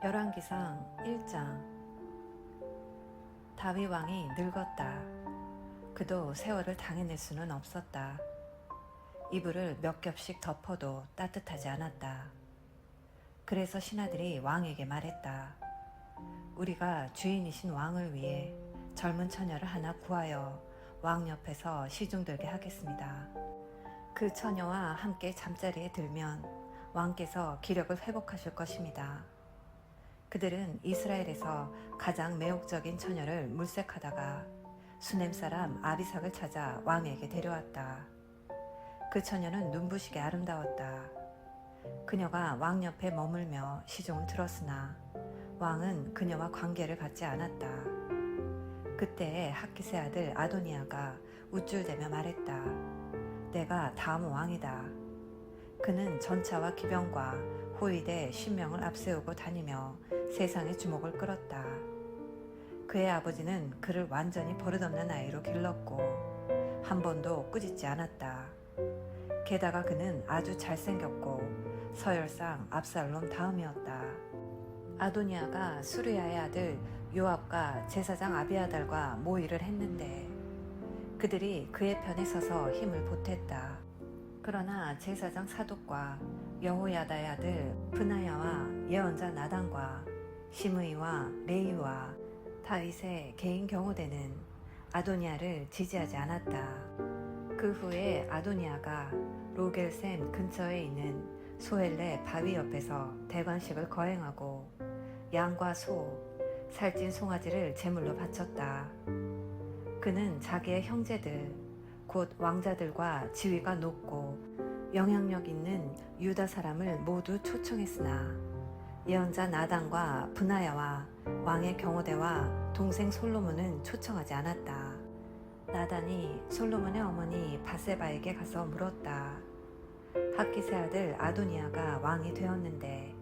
열왕기상 1장. 다윗 왕이 늙었다. 그도 세월을 당해낼 수는 없었다. 이불을 몇 겹씩 덮어도 따뜻하지 않았다. 그래서 신하들이 왕에게 말했다. 우리가 주인이신 왕을 위해 젊은 처녀를 하나 구하여 왕 옆에서 시중들게 하겠습니다. 그 처녀와 함께 잠자리에 들면 왕께서 기력을 회복하실 것입니다. 그들은 이스라엘에서 가장 매혹적인 처녀를 물색하다가 수넴 사람 아비삭을 찾아 왕에게 데려왔다. 그 처녀는 눈부시게 아름다웠다. 그녀가 왕 옆에 머물며 시종을 들었으나 왕은 그녀와 관계를 갖지 않았다. 그때 학기세 아들 아도니아가 우쭐대며 말했다. 내가 다음 왕이다. 그는 전차와 기병과 호위대 10명을 앞세우고 다니며 세상의 주목을 끌었다. 그의 아버지는 그를 완전히 버릇없는 아이로 길렀고 한 번도 꾸짖지 않았다. 게다가 그는 아주 잘생겼고 서열상 압살롬 다음이었다. 아도니아가 수르야의 아들 요압과 제사장 아비아달과 모의를 했는데 그들이 그의 편에 서서 힘을 보탰다. 그러나 제사장 사독과 여호야다의 아들 브나야와 예언자 나단과 시므이와 레이와 다윗의 개인 경호대는 아도니아를 지지하지 않았다. 그 후에 아도니아가 로겔샘 근처에 있는 소엘레 바위 옆에서 대관식을 거행하고 양과 소, 살찐 송아지를 제물로 바쳤다. 그는 자기의 형제들, 곧 왕자들과 지위가 높고 영향력 있는 유다 사람을 모두 초청했으나 예언자 나단과 브나야와 왕의 경호대와 동생 솔로몬은 초청하지 않았다. 나단이 솔로몬의 어머니 바세바에게 가서 물었다. 학기세 아들 아도니아가 왕이 되었는데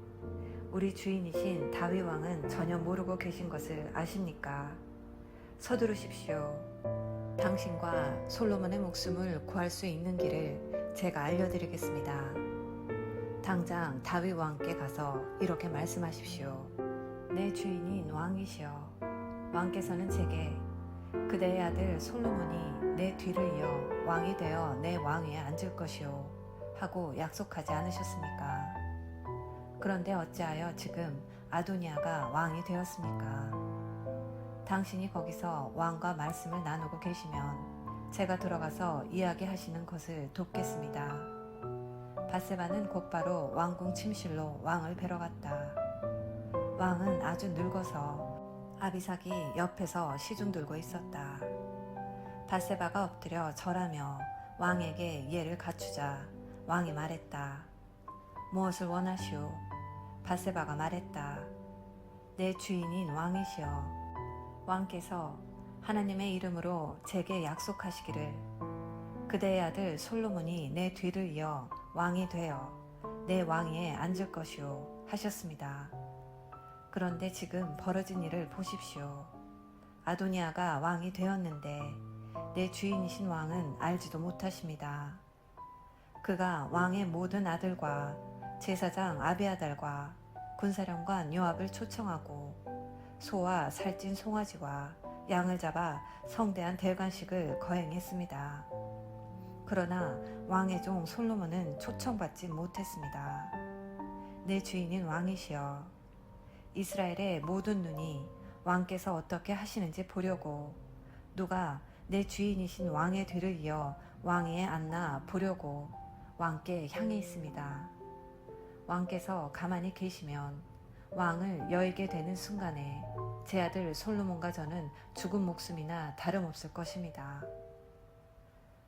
우리 주인이신 다윗 왕은 전혀 모르고 계신 것을 아십니까? 서두르십시오. 당신과 솔로몬의 목숨을 구할 수 있는 길을 제가 알려드리겠습니다. 당장 다윗 왕께 가서 이렇게 말씀하십시오. 내 주인인 왕이시여, 왕께서는 제게 그대의 아들 솔로몬이 내 뒤를 이어 왕이 되어 내 왕위에 앉을 것이오 하고 약속하지 않으셨습니까? 그런데 어찌하여 지금 아도니아가 왕이 되었습니까? 당신이 거기서 왕과 말씀을 나누고 계시면 제가 들어가서 이야기하시는 것을 돕겠습니다. 바세바는 곧바로 왕궁 침실로 왕을 뵈러 갔다. 왕은 아주 늙어서 아비삭이 옆에서 시중 들고 있었다. 바세바가 엎드려 절하며 왕에게 예를 갖추자 왕이 말했다. 무엇을 원하시오? 바세바가 말했다. 내 주인인 왕이시여, 왕께서 하나님의 이름으로 제게 약속하시기를 그대의 아들 솔로몬이 내 뒤를 이어 왕이 되어 내 왕위에 앉을 것이오 하셨습니다. 그런데 지금 벌어진 일을 보십시오. 아도니아가 왕이 되었는데 내 주인이신 왕은 알지도 못하십니다. 그가 왕의 모든 아들과 제사장 아비아달과 군사령관 요압을 초청하고 소와 살찐 송아지와 양을 잡아 성대한 대관식을 거행했습니다. 그러나 왕의 종 솔로몬은 초청받지 못했습니다. 내 주인인 왕이시여, 이스라엘의 모든 눈이 왕께서 어떻게 하시는지 보려고 누가 내 주인이신 왕의 뒤를 이어 왕위에 앉나 보려고 왕께 향해 있습니다. 왕께서 가만히 계시면 왕을 여의게 되는 순간에 제 아들 솔로몬과 저는 죽은 목숨이나 다름없을 것입니다.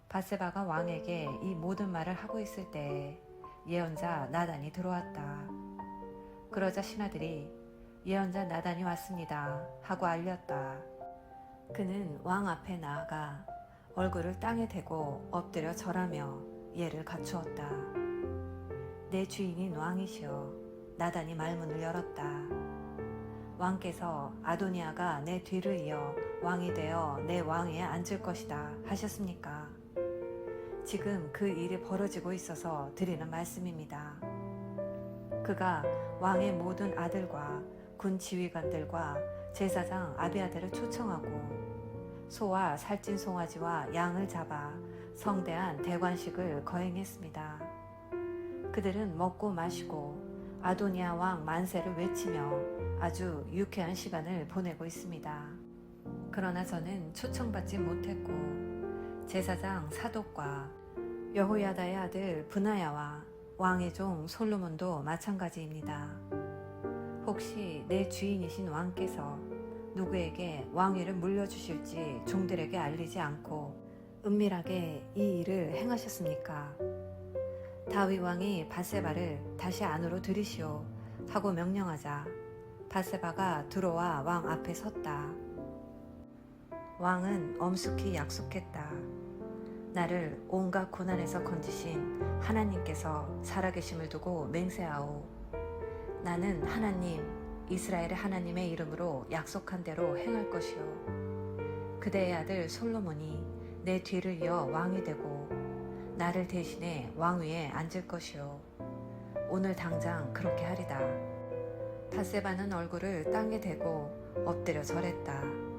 바세바가 왕에게 이 모든 말을 하고 있을 때 예언자 나단이 들어왔다. 그러자 신하들이 예언자 나단이 왔습니다 하고 알렸다. 그는 왕 앞에 나아가 얼굴을 땅에 대고 엎드려 절하며 예를 갖추었다. 내 주인인 왕이시여, 나단이 말문을 열었다. 왕께서 아도니아가 내 뒤를 이어 왕이 되어 내 왕위에 앉을 것이다 하셨습니까? 지금 그 일이 벌어지고 있어서 드리는 말씀입니다. 그가 왕의 모든 아들과 군 지휘관들과 제사장 아비아들을 초청하고 소와 살찐 송아지와 양을 잡아 성대한 대관식을 거행했습니다. 그들은 먹고 마시고 아도니아 왕 만세를 외치며 아주 유쾌한 시간을 보내고 있습니다. 그러나 저는 초청받지 못했고 제사장 사독과 여호야다의 아들 브나야와 왕의 종 솔로몬도 마찬가지입니다. 혹시 내 주인이신 왕께서 누구에게 왕위를 물려주실지 종들에게 알리지 않고 은밀하게 이 일을 행하셨습니까? 다윗 왕이 밧세바를 다시 안으로 들이시오 하고 명령하자 밧세바가 들어와 왕 앞에 섰다. 왕은 엄숙히 약속했다. 나를 온갖 고난에서 건지신 하나님께서 살아계심을 두고 맹세하오. 나는 하나님 이스라엘의 하나님의 이름으로 약속한 대로 행할 것이요. 그대의 아들 솔로몬이 내 뒤를 이어 왕이 되고 나를 대신해 왕위에 앉을 것이요. 오늘 당장 그렇게 하리다. 밧세바는 얼굴을 땅에 대고 엎드려 절했다.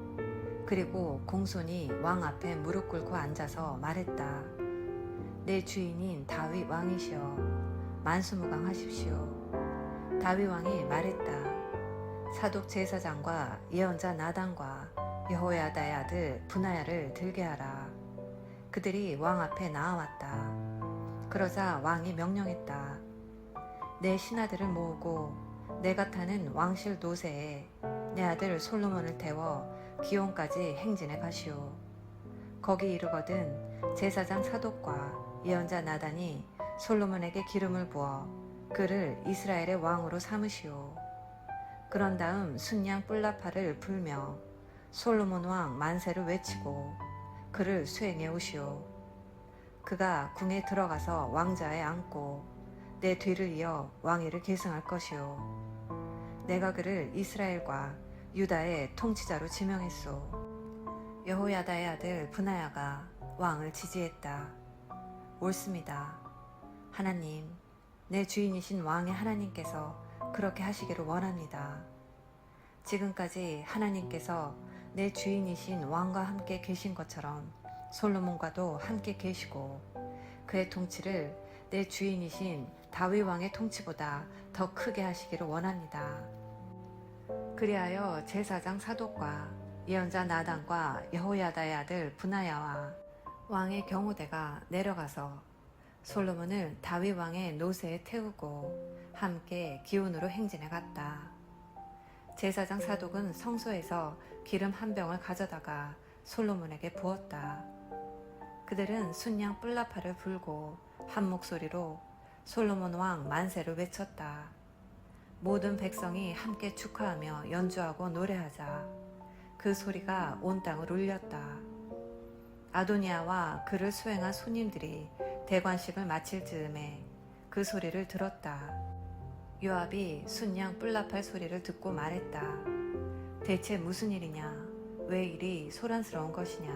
그리고 공손히 왕 앞에 무릎 꿇고 앉아서 말했다. 내 주인인 다윗 왕이시여 만수무강하십시오. 다윗 왕이 말했다. 사독 제사장과 예언자 나단과 여호야다의 아들 브나야를 들게 하라. 그들이 왕 앞에 나아왔다. 그러자 왕이 명령했다. 내 신하들을 모으고 내가 타는 왕실 노새에 내 아들 솔로몬을 태워 기온까지 행진해 가시오. 거기 이르거든 제사장 사독과 예언자 나단이 솔로몬에게 기름을 부어 그를 이스라엘의 왕으로 삼으시오. 그런 다음 순양 뿔나파를 불며 솔로몬 왕 만세를 외치고 그를 수행해 오시오. 그가 궁에 들어가서 왕자에 앉고 내 뒤를 이어 왕위를 계승할 것이오. 내가 그를 이스라엘과 유다의 통치자로 지명했소. 여호야다의 아들 브나야가 왕을 지지했다. 옳습니다. 하나님, 내 주인이신 왕의 하나님께서 그렇게 하시기를 원합니다. 지금까지 하나님께서 내 주인이신 왕과 함께 계신 것처럼 솔로몬과도 함께 계시고 그의 통치를 내 주인이신 다윗 왕의 통치보다 더 크게 하시기를 원합니다. 그리하여 제사장 사독과 예언자 나단과 여호야다의 아들 브나야와 왕의 경호대가 내려가서 솔로몬을 다윗 왕의 노새에 태우고 함께 기온으로 행진해 갔다. 제사장 사독은 성소에서 기름 한 병을 가져다가 솔로몬에게 부었다. 그들은 순양 뿔나파를 불고 한 목소리로 솔로몬 왕 만세를 외쳤다. 모든 백성이 함께 축하하며 연주하고 노래하자 그 소리가 온 땅을 울렸다. 아도니아와 그를 수행한 손님들이 대관식을 마칠 즈음에 그 소리를 들었다. 요압이 순양 뿔나팔 소리를 듣고 말했다. 대체 무슨 일이냐? 왜 이리 소란스러운 것이냐?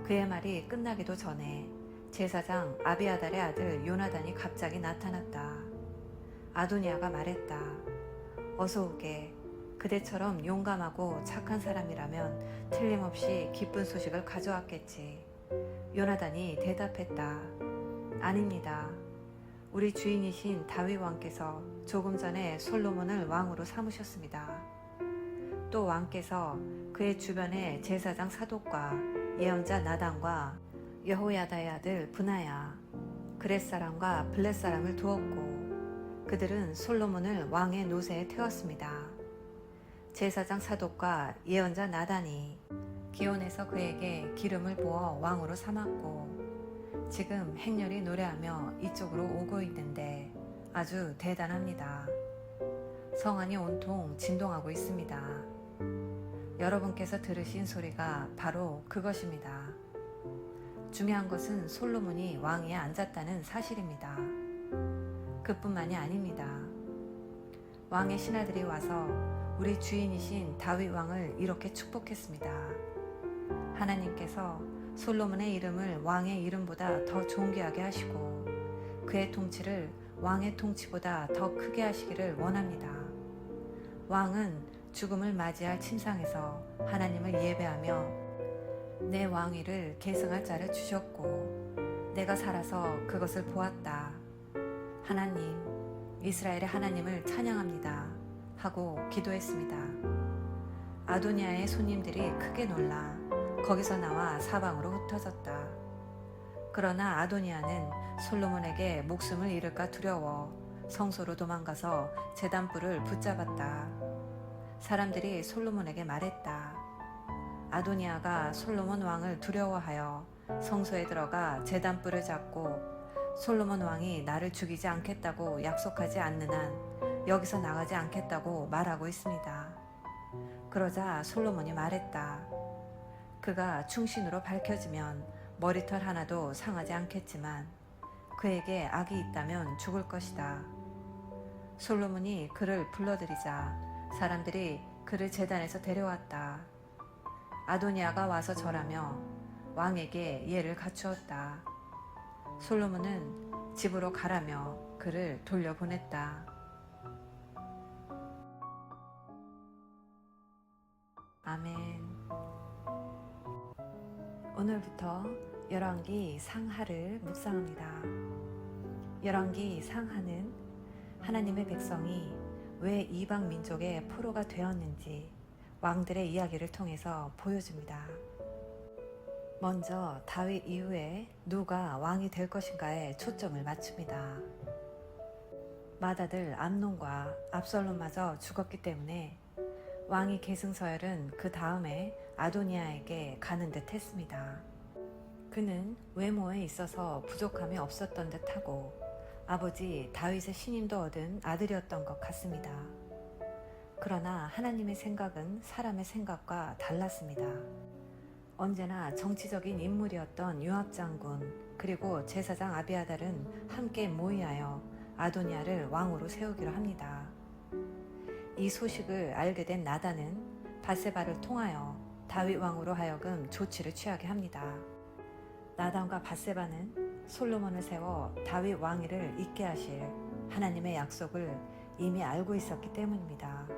그의 말이 끝나기도 전에 제사장 아비아달의 아들 요나단이 갑자기 나타났다. 아도니아가 말했다. 어서 오게. 그대처럼 용감하고 착한 사람이라면 틀림없이 기쁜 소식을 가져왔겠지. 요나단이 대답했다. 아닙니다. 우리 주인이신 다윗 왕께서 조금 전에 솔로몬을 왕으로 삼으셨습니다. 또 왕께서 그의 주변에 제사장 사독과 예언자 나단과 여호야다의 아들 브나야, 그렛 사람과 블렛 사람을 두었고 그들은 솔로몬을 왕의 노새에 태웠습니다. 제사장 사독과 예언자 나단이 기온에서 그에게 기름을 부어 왕으로 삼았고 지금 행렬이 노래하며 이쪽으로 오고 있는데 아주 대단합니다. 성안이 온통 진동하고 있습니다. 여러분께서 들으신 소리가 바로 그것입니다. 중요한 것은 솔로몬이 왕위에 앉았다는 사실입니다. 그뿐만이 아닙니다. 왕의 신하들이 와서 우리 주인이신 다윗 왕을 이렇게 축복했습니다. 하나님께서 솔로몬의 이름을 왕의 이름보다 더 존귀하게 하시고 그의 통치를 왕의 통치보다 더 크게 하시기를 원합니다. 왕은 죽음을 맞이할 침상에서 하나님을 예배하며 내 왕위를 계승할 자를 주셨고 내가 살아서 그것을 보았다. 하나님, 이스라엘의 하나님을 찬양합니다. 하고 기도했습니다. 아도니아의 손님들이 크게 놀라 거기서 나와 사방으로 흩어졌다. 그러나 아도니아는 솔로몬에게 목숨을 잃을까 두려워 성소로 도망가서 제단불을 붙잡았다. 사람들이 솔로몬에게 말했다. 아도니아가 솔로몬 왕을 두려워하여 성소에 들어가 제단불을 잡고 솔로몬 왕이 나를 죽이지 않겠다고 약속하지 않는 한 여기서 나가지 않겠다고 말하고 있습니다. 그러자 솔로몬이 말했다. 그가 충신으로 밝혀지면 머리털 하나도 상하지 않겠지만 그에게 악이 있다면 죽을 것이다. 솔로몬이 그를 불러들이자 사람들이 그를 제단에서 데려왔다. 아도니아가 와서 절하며 왕에게 예를 갖추었다. 솔로몬은 집으로 가라며 그를 돌려보냈다. 아멘. 오늘부터 열왕기 상하를 묵상합니다. 열왕기 상하는 하나님의 백성이 왜 이방 민족의 포로가 되었는지 왕들의 이야기를 통해서 보여줍니다. 먼저 다윗 이후에 누가 왕이 될 것인가에 초점을 맞춥니다. 맏아들 암논과 압살롬마저 죽었기 때문에 왕위 계승 서열은 그 다음에 아도니아에게 가는 듯 했습니다. 그는 외모에 있어서 부족함이 없었던 듯하고 아버지 다윗의 신임도 얻은 아들이었던 것 같습니다. 그러나 하나님의 생각은 사람의 생각과 달랐습니다. 언제나 정치적인 인물이었던 요압 장군 그리고 제사장 아비아달은 함께 모의하여 아도니아를 왕으로 세우기로 합니다. 이 소식을 알게 된 나단은 밧세바를 통하여 다윗 왕으로 하여금 조치를 취하게 합니다. 나단과 밧세바는 솔로몬을 세워 다윗 왕위를 잇게 하실 하나님의 약속을 이미 알고 있었기 때문입니다.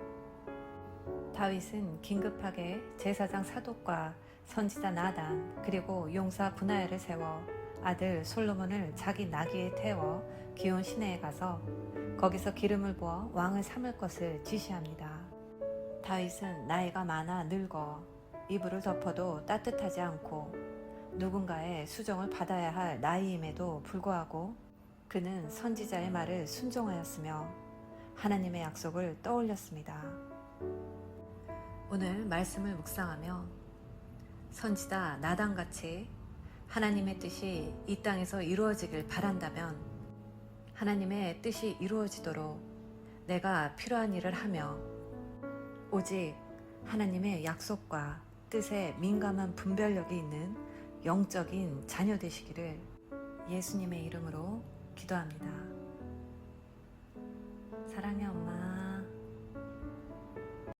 다윗은 긴급하게 제사장 사독과 선지자 나단 그리고 용사 브나야를 세워 아들 솔로몬을 자기 나귀에 태워 기온 시내에 가서 거기서 기름을 부어 왕을 삼을 것을 지시합니다. 다윗은 나이가 많아 늙어 이불을 덮어도 따뜻하지 않고 누군가의 수정을 받아야 할 나이임에도 불구하고 그는 선지자의 말을 순종하였으며 하나님의 약속을 떠올렸습니다. 오늘 말씀을 묵상하며 선지자 나단같이 하나님의 뜻이 이 땅에서 이루어지길 바란다면 하나님의 뜻이 이루어지도록 내가 필요한 일을 하며 오직 하나님의 약속과 뜻에 민감한 분별력이 있는 영적인 자녀 되시기를 예수님의 이름으로 기도합니다. 사랑의 엄마